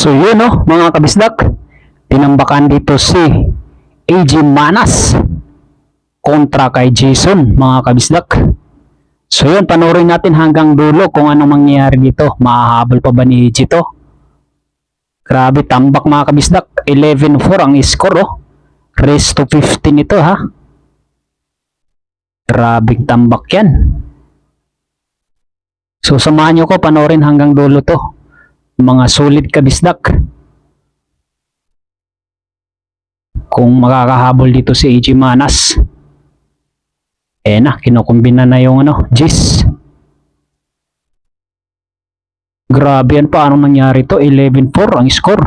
So yun no, mga kabisdak, tinambakan dito si AJ Manas kontra kay Jason, mga kabisdak. So yun, panoorin natin hanggang dulo kung anong mangyayari dito. Mahahabol pa ba ni AJ to? Grabe, tambak mga kabisdak. 11-4 ang score oh. Race to 15 ito ha. Grabing tambak yan. So samahan nyo ko, panoorin hanggang dulo to. Mga solid kabisdak. Kung makakahabol dito si AJ Manas. Na, kinukumbina na yung Gis. Grabe yan, paano nangyari to? 11-4 ang score.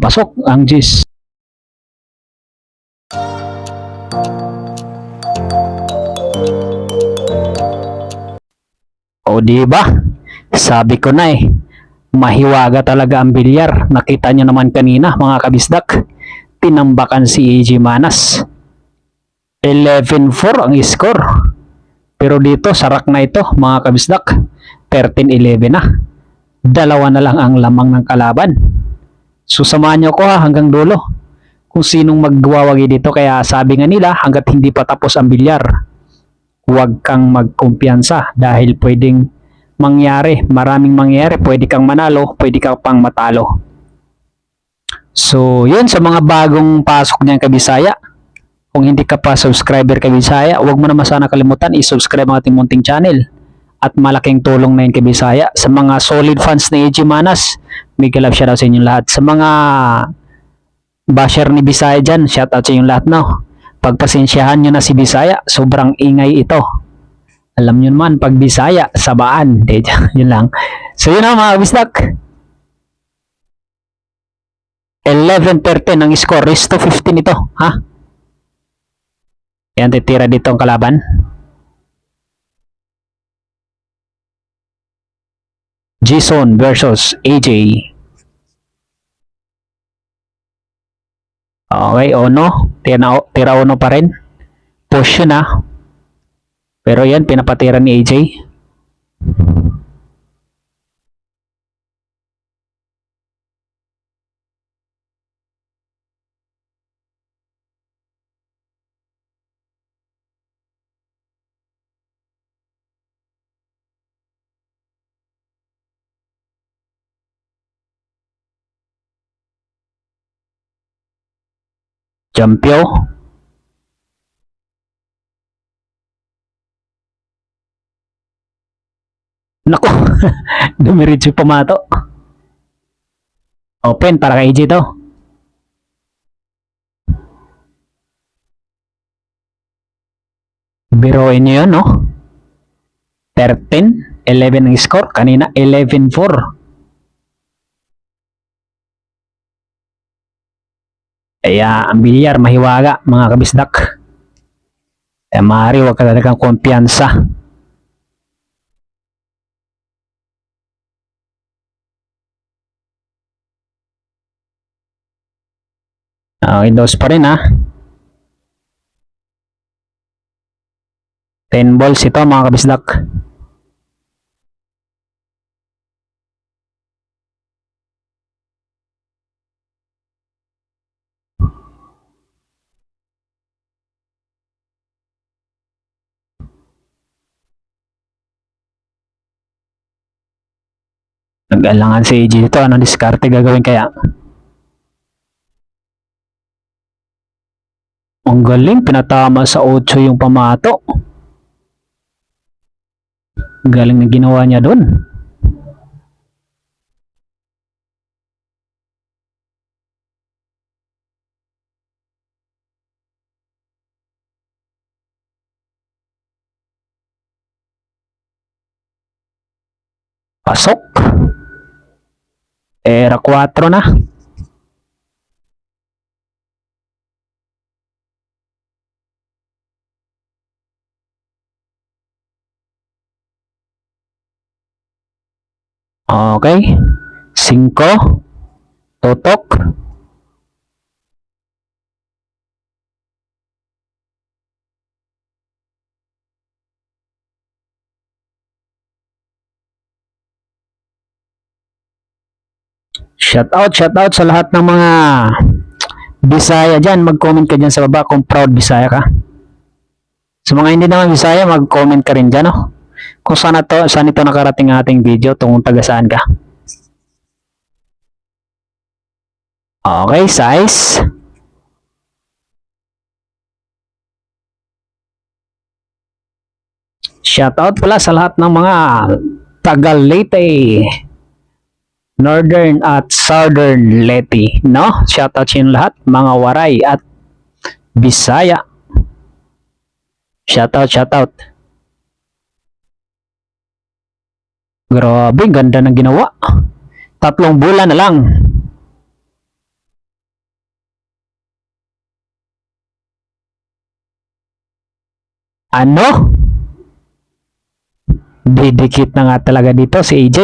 Pasok ang Gis. O diba? Sabi ko na mahiwaga talaga ang bilyar. Nakita nyo naman kanina mga kabisdak. Tinambakan si AJ Manas. 11-4 ang score. Pero dito, sarak na ito mga kabisdak. 13-11 na. Dalawa na lang ang lamang ng kalaban. Susamahan nyo ko hanggang dulo kung sinong magwawagi dito. Kaya sabi nga nila, hanggat hindi pa tapos ang bilyar, huwag kang magkumpiyansa dahil pwedeng mangyari, maraming mangyari. Pwede kang manalo, pwede kang pang matalo. So yun, sa mga bagong pasok niyan kabisaya, kung hindi ka pa subscriber kabisaya, huwag mo naman sana kalimutan i-subscribe ang ating munting channel. At malaking tulong na yun kabisaya. Sa mga solid fans ni AJ Manas, mega love shoutout sa inyong lahat. Sa mga basher ni Bisaya dyan, shoutout sa inyong lahat no. Pagpasensyahan nyo na si Bisaya, sobrang ingay ito. Alam nyo naman, pag Bisaya, sabaan. Yun lang. So yun na mga kabisdak. 11-13 ang score. Race to 15 ito. Ha? Yan, titira dito ang kalaban. Jason versus AJ. Okay, Ono. Tira Ono pa rin. Push yun ha. Pero yan, pinapatira ni AJ. Jampyo. Nako, dumiritso pumato. Open para kay AJ to. Biroin nyo yun, no? 13-11 ang score. Kanina, 11-4. Kaya, ang bilyar, mahiwaga, mga kabisdak. Kaya, maaari, huwag ka talagang kumpiyansa. Okay, dos pa rin, ha? 10 balls ito mga kabisdak. Nag-alangan si AJ dito. Anong diskarte gagawin kaya? Ang galing, pinatama sa 8 yung pamato. Galing na ginawa niya doon. Pasok. Era 4 na. Okay. 5. Tutok. Shout out sa lahat ng mga Bisaya dyan. Mag-comment ka dyan sa baba kung proud Bisaya ka. Sa mga hindi naman Bisaya, mag-comment ka rin dyan, no? Kung saan ito nakarating ating video, tungkol taga saan ka. Okay, size. Shoutout pala sa lahat ng mga taga Leyte, Northern at Southern Leyte, no? Shoutout sa inyo lahat, mga Waray at Bisaya. Shoutout. Grabe, ganda ng ginawa. 3 bulan na lang. Ano? Didikit na nga talaga dito si AJ.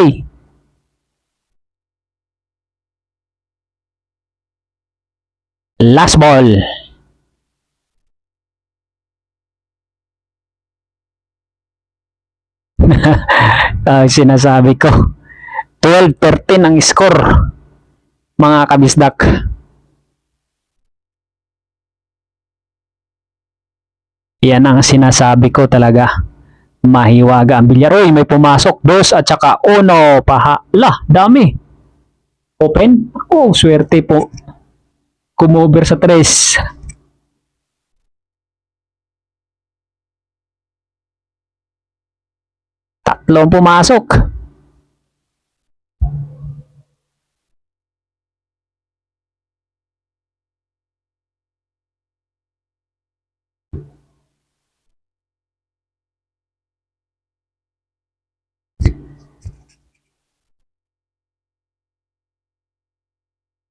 Last ball. Sinasabi ko. 12-13 ang score, mga kabisdak. Yan ang sinasabi ko talaga. Mahiwaga ang bilyar. Uy, may pumasok. 2 at saka 1. Pahala, dami. Open. Oh, swerte po. Kumover sa 3. Tatlong pumasok.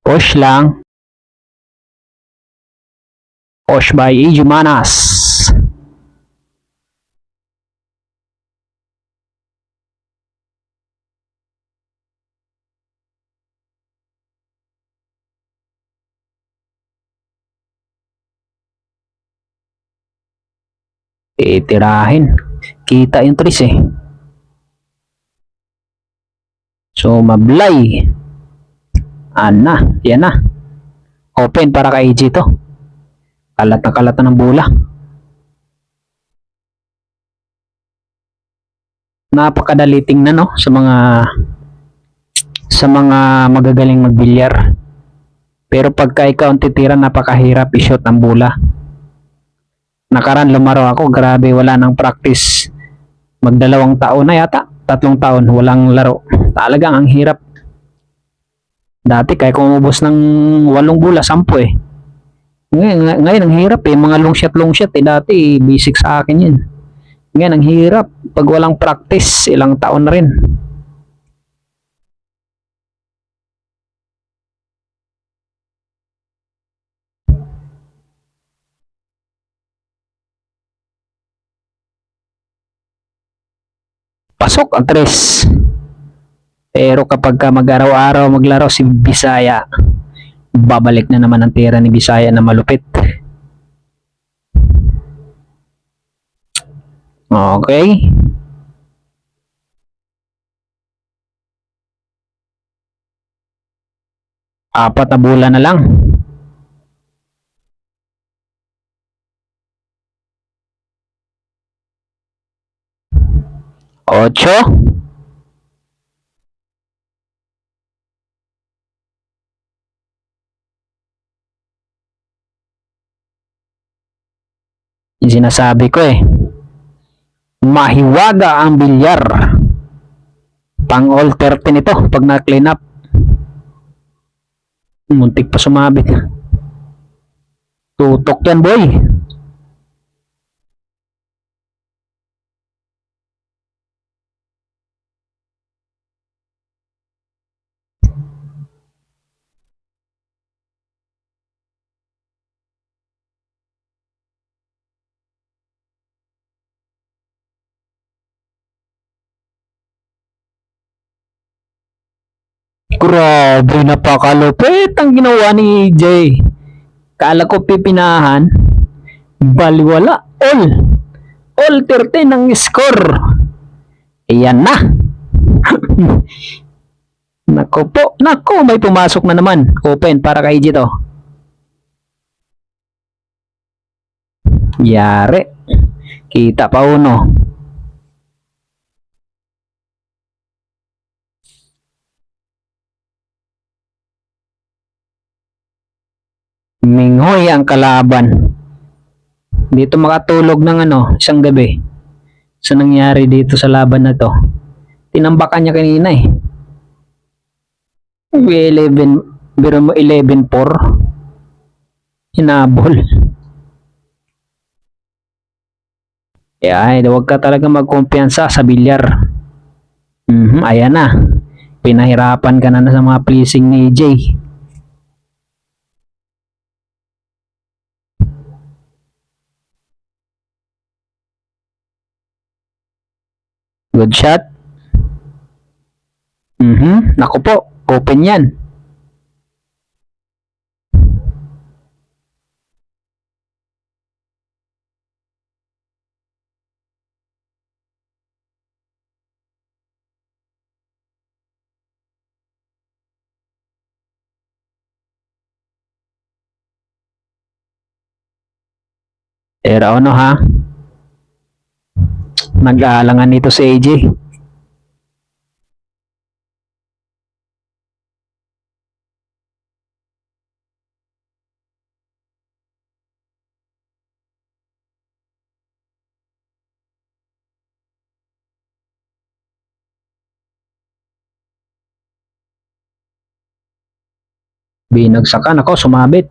Push lang. Push by AJ Manas. Titirahin. Kita yung 3 eh. So, mablay. Yan na. Open para kay AJ to. Kalat na ng bola. Napakadali tingnan, no, sa mga magagaling magbilyar. Pero pagka ikaw ang titira, napakahirap i-shoot ang bola. Nakaraan lumaro ako, grabe, wala nang practice. Mag2 taon na yata, 3 taon walang laro. Talagang ang hirap. Dati kaya kung umubos ng 8 bola, 10 eh. Ngayon ang hirap eh, mga long shot eh. Dati basic sa akin yun. Ngayon ang hirap, pag walang practice, ilang taon na rin. Pasok ang 3. Pero kapag mag-araw-araw maglaro si Bisaya, babalik na naman ang tira ni Bisaya na malupit. Okay. Apat na bola na lang. Ocho. Yung sinasabi ko eh. Mahiwaga ang bilyar. Pang all 13 ito pag na-clean up. Muntik pa sumabit. Tutok yan, boy. Grabe, napakalupit ang ginawa ni EJ. Kala ko pipinahan, baliwala. All 13 ang score. Ayan na. Nako po. Nako, may pumasok na naman. Open para kay EJ to. Yari. Kita pa uno. Minghoy ang kalaban. Dito makatulog ng isang gabi. Sa nangyari dito sa laban na to. Tinambakan niya kanina eh. 11, biro mo 11-4. Hinabol. Ay, huwag ka talaga magkumpiyansa sa bilyar. Ayan na. Pinahirapan ka na sa mga pleasing ni EJ. Good shot. Naku po, open yan. Pero ano ha? Nag-aalangan nito si AJ. Binagsakan ako, sumabit.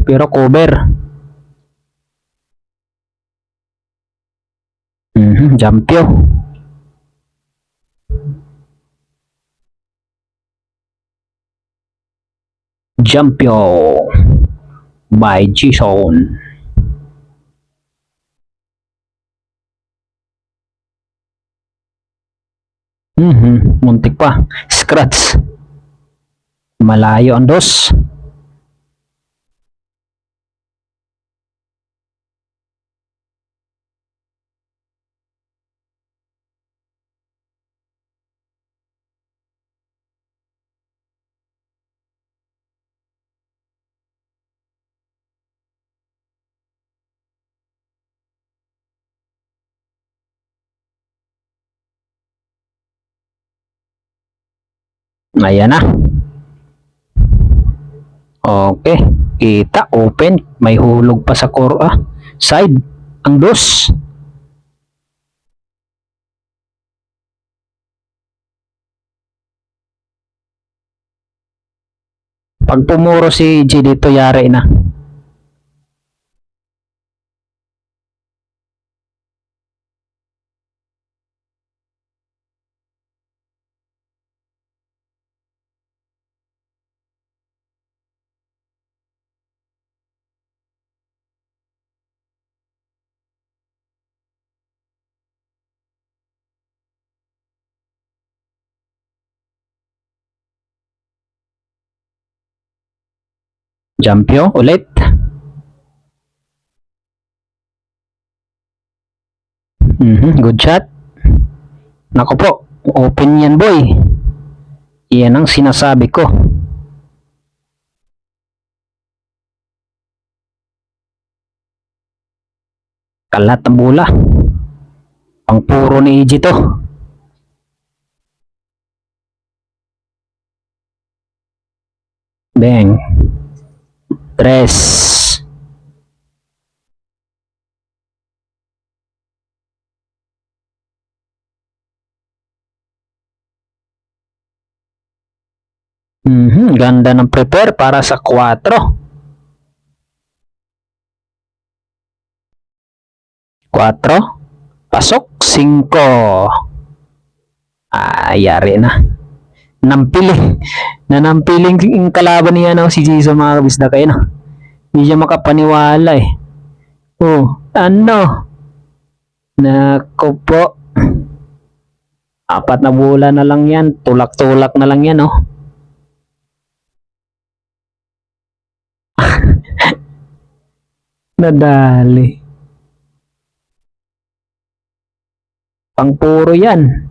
Pero cover. Jampyo. Jampyo by G-Zone. Muntik pa. Scratch. Malayo ang dos. Ayan na. Okay. Kita, open. May hulog pa sa core. Side. Ang dos. Pag pumuro si G dito, yari na. Jampyo ulit. Good shot. Nako po, open yan boy. Yan ang sinasabi ko. Kalat ang bola. Pang puro ni EJ to. Bang. Tres. Ganda ng prepare para sa 4. 4. Pasok. 5. Yari na. Nampiling. Nanampiling yung kalaban niya si Jason mga kabisda kayo no. Hindi siya makapaniwala eh. Nako po. 4 na bola na lang yan. Tulak-tulak na lang yan Nadali. Pang puro yan.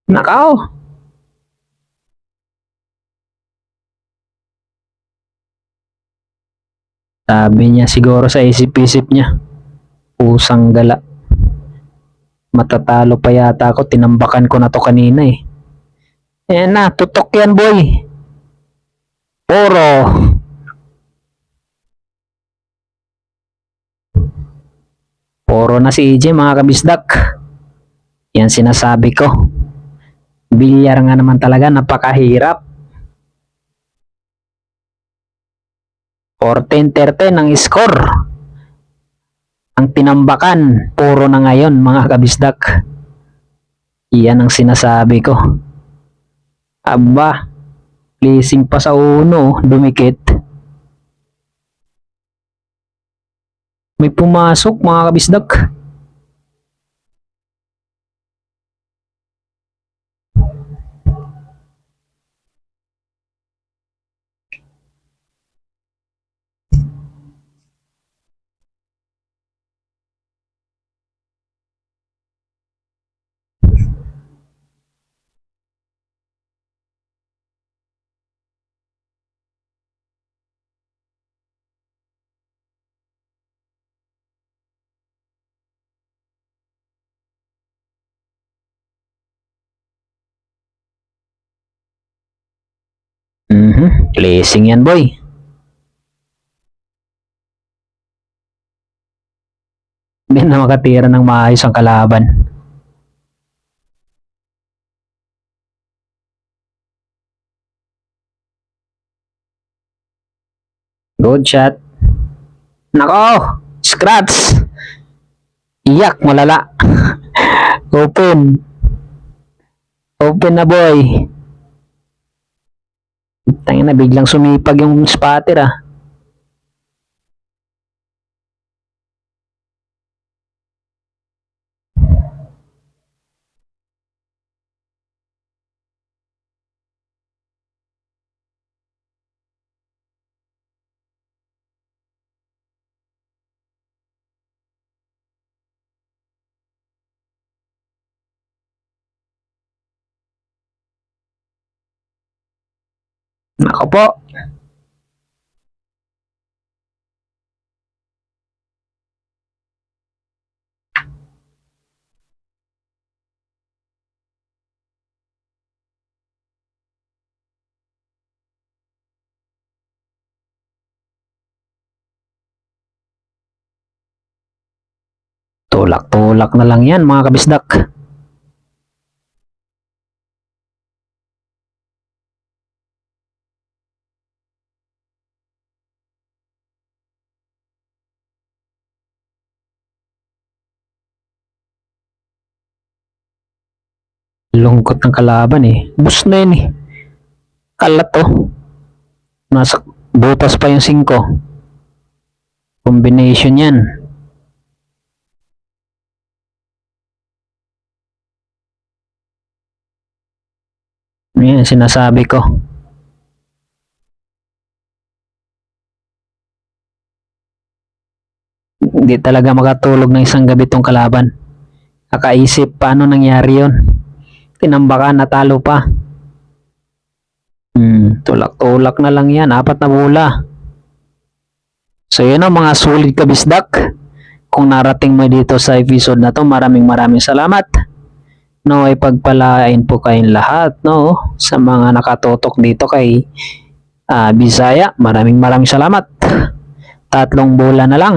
Nakaw! Sabi niya siguro sa isip-isip niya, pusang gala. Matatalo pa yata ako, tinambakan ko na to kanina eh. Ayan na, tutok yan boy. Puro. Puro na si EJ mga kabisdak. Yan sinasabi ko. Bilyar nga naman talaga, napakahirap. 14-13 ang score. Ang tinambakan, puro na ngayon mga kabisdak. Iyan ang sinasabi ko. Aba, placing pa sa uno, dumikit. May pumasok mga kabisdak. Placing yan boy. Hindi na makatira ng maayos ang kalaban. Good shot. Nako! Scratch! Iyak, malala. Open. Open na boy. Tangina na, biglang sumipag yung spotter ah. Nako po. Tulak-tulak na lang yan mga kabisdak. Lungkot ng kalaban eh. Bus na yun eh. Kalat to. Nasa butas pa yung 5. Combination yan. Yan sinasabi ko. Hindi talaga makatulog ng isang gabi tong kalaban. Kakaisip paano nangyari yon. Tinambakan, natalo pa. Tulak-tulak na lang yan. 4 na bola. So yun ang mga sulit kabisdak. Kung narating mo dito sa episode na to, maraming salamat. No, ay pagpalain po kayong lahat, no, sa mga nakatotok dito kay Bisaya. Maraming salamat. 3 bola na lang.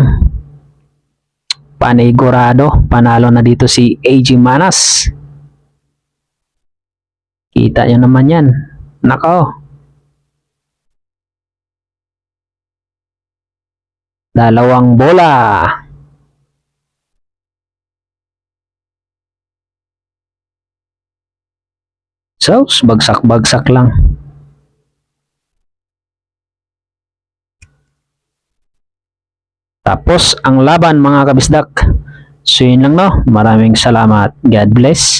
Panigurado, panalo na dito si AG Manas. Kita nyo naman yan. Nako. 2 bola. So, bagsak-bagsak lang. Tapos ang laban mga kabisdak. So yun lang no. Maraming salamat. God bless.